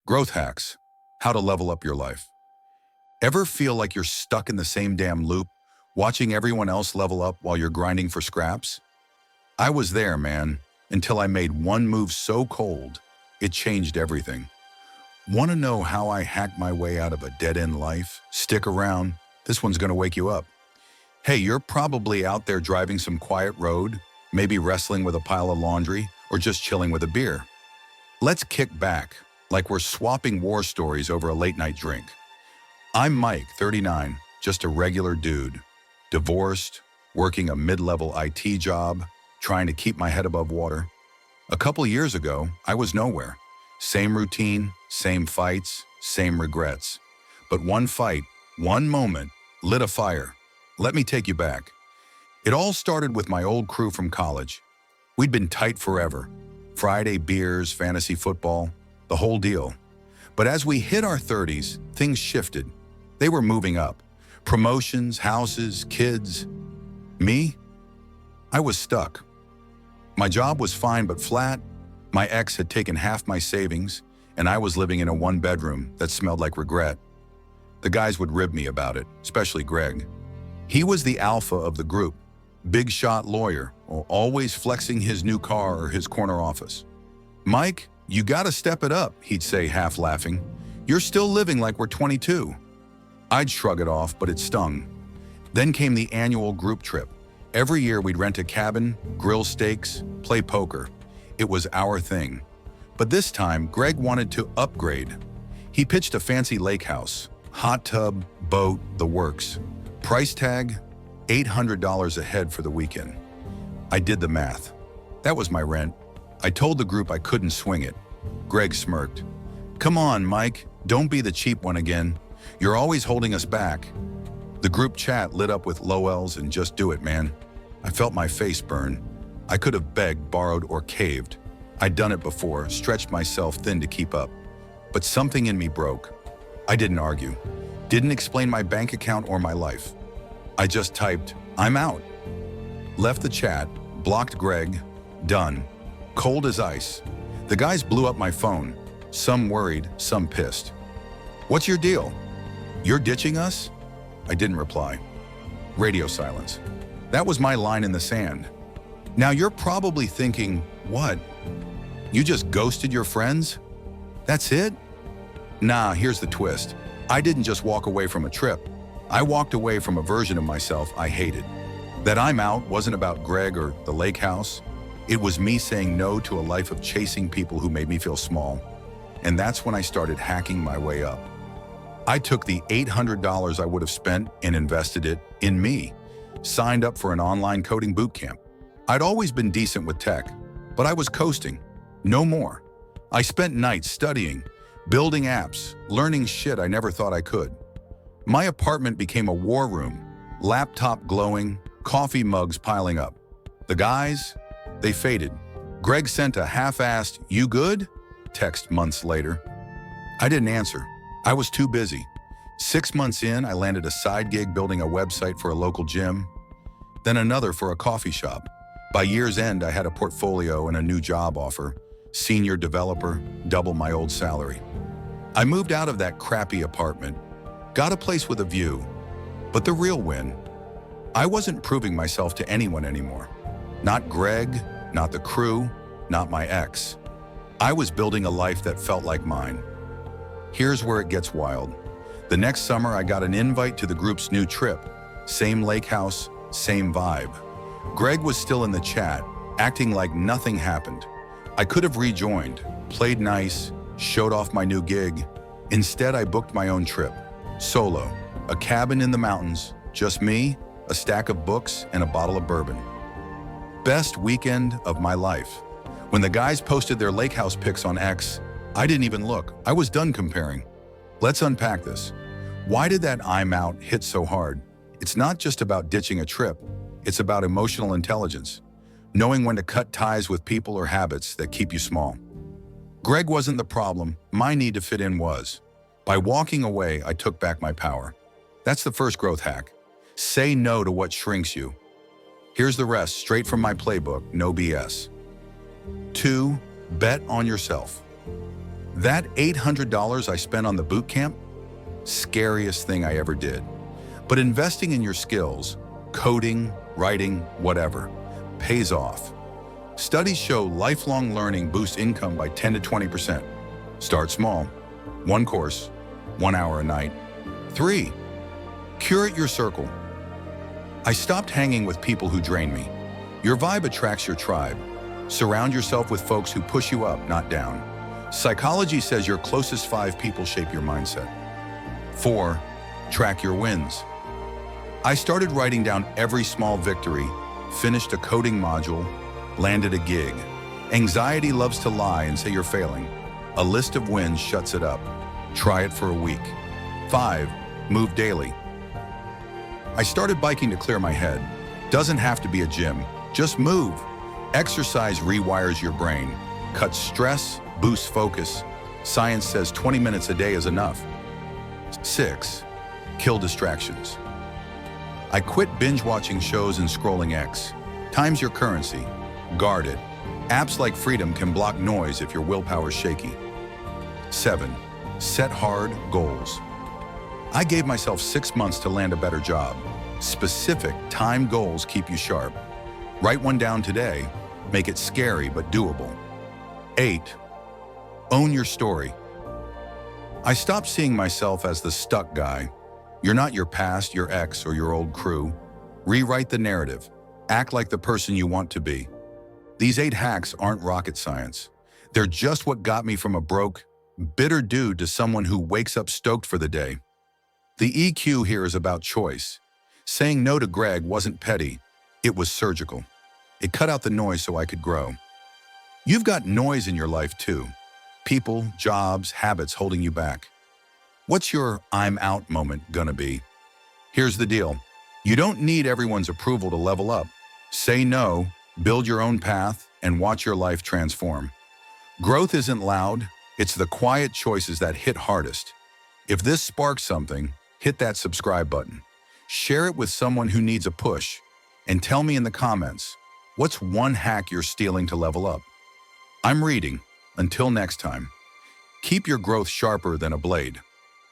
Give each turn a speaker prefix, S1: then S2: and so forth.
S1: Growth hacks, how to level up your life. Ever feel like you're stuck in the same damn loop, watching everyone else level up while you're grinding for scraps? I was there, man, until I made one move so cold, it changed everything. Want to know how I hacked my way out of a dead-end life? Stick around, this one's gonna wake you up. Hey, you're probably out there driving some quiet road, maybe wrestling with a pile of laundry, or just chilling with a beer. Let's kick back, like we're swapping war stories over a late-night drink. I'm Mike, 39, just a regular dude. Divorced, working a mid-level IT job, trying to keep my head above water. A couple years ago, I was nowhere. Same routine, same fights, same regrets. But one fight, one moment, lit a fire. Let me take you back. It all started with my old crew from college. We'd been tight forever. Friday beers, fantasy football, the whole deal. But as we hit our 30s, things shifted. They were moving up. Promotions, houses, kids. Me? I was stuck. My job was fine but flat. My ex had taken half my savings, and I was living in a one-bedroom that smelled like regret. The guys would rib me about it, especially Greg. He was the alpha of the group, big shot lawyer, always flexing his new car or his corner office. Mike, you gotta step it up, he'd say, half laughing. You're still living like we're 22. I'd shrug it off, but it stung. Then came the annual group trip. Every year we'd rent a cabin, grill steaks, play poker. It was our thing. But this time, Greg wanted to upgrade. He pitched a fancy lake house, hot tub, boat, the works. Price tag, $800 a head for the weekend. I did the math. That was my rent. I told the group I couldn't swing it. Greg smirked. Come on, Mike, don't be the cheap one again. You're always holding us back. The group chat lit up with Lowell's and just do it, man. I felt my face burn. I could have begged, borrowed, or caved. I'd done it before, stretched myself thin to keep up. But something in me broke. I didn't argue. Didn't explain my bank account or my life. I just typed, I'm out. Left the chat, blocked Greg, done. Cold as ice. The guys blew up my phone. Some worried, some pissed. What's your deal? You're ditching us? I didn't reply. Radio silence. That was my line in the sand. Now you're probably thinking, what? You just ghosted your friends? That's it? Nah, here's the twist. I didn't just walk away from a trip. I walked away from a version of myself I hated. That I'm out wasn't about Greg or the lake house. It was me saying no to a life of chasing people who made me feel small. And that's when I started hacking my way up. I took the $800 I would have spent and invested it in me. Signed up for an online coding boot camp. I'd always been decent with tech, but I was coasting. No more. I spent nights studying, building apps, learning shit I never thought I could. My apartment became a war room, laptop glowing, coffee mugs piling up. The guys, they faded. Greg sent a half-assed, "You good?" text months later. I didn't answer. I was too busy. 6 months in, I landed a side gig building a website for a local gym, then another for a coffee shop. By year's end, I had a portfolio and a new job offer. Senior developer, double my old salary. I moved out of that crappy apartment, got a place with a view. But the real win, I wasn't proving myself to anyone anymore. Not Greg, not the crew, not my ex. I was building a life that felt like mine. Here's where it gets wild. The next summer, I got an invite to the group's new trip. Same lake house, same vibe. Greg was still in the chat, acting like nothing happened. I could have rejoined, played nice, showed off my new gig. Instead, I booked my own trip. Solo, a cabin in the mountains, just me, a stack of books, and a bottle of bourbon. Best weekend of my life. When the guys posted their lake house pics on X, I didn't even look. I was done comparing. Let's unpack this. Why did that "I'm out" hit so hard? It's not just about ditching a trip. It's about emotional intelligence, knowing when to cut ties with people or habits that keep you small. Greg wasn't the problem. My need to fit in was. By walking away, I took back my power. That's the first growth hack. Say no to what shrinks you. Here's the rest, straight from my playbook, no BS. 2. Bet on yourself. That $800 I spent on the boot camp? Scariest thing I ever did. But investing in your skills, coding, writing, whatever, pays off. Studies show lifelong learning boosts income by 10 to 20%. Start small. 1 course, 1 hour a night. 3. Curate your circle. I stopped hanging with people who drain me. Your vibe attracts your tribe. Surround yourself with folks who push you up, not down. Psychology says your closest 5 people shape your mindset. 4. Track your wins. I started writing down every small victory, finished a coding module, landed a gig. Anxiety loves to lie and say you're failing. A list of wins shuts it up. Try it for a week. 5. Move daily. I started biking to clear my head. Doesn't have to be a gym, just move. Exercise rewires your brain, cuts stress, boosts focus. Science says 20 minutes a day is enough. 6. Kill distractions. I quit binge watching shows and scrolling X. Time's your currency. Guard it. Apps like Freedom can block noise if your willpower's shaky. 7. Set hard goals. I gave myself 6 months to land a better job. Specific time goals keep you sharp. Write one down today. Make it scary but doable. 8. Own your story. I stopped seeing myself as the stuck guy. You're not your past, your ex, or your old crew. Rewrite the narrative. Act like the person you want to be. These 8 hacks aren't rocket science. They're just what got me from a broke, bitter dude to someone who wakes up stoked for the day. The EQ here is about choice. Saying no to Greg wasn't petty. It was surgical. It cut out the noise so I could grow. You've got noise in your life too. People, jobs, habits holding you back. What's your I'm out moment gonna be? Here's the deal. You don't need everyone's approval to level up. Say no, build your own path, and watch your life transform. Growth isn't loud, it's the quiet choices that hit hardest. If this sparks something, hit that subscribe button. Share it with someone who needs a push. And tell me in the comments, what's one hack you're stealing to level up? I'm reading. Until next time, keep your growth sharper than a blade.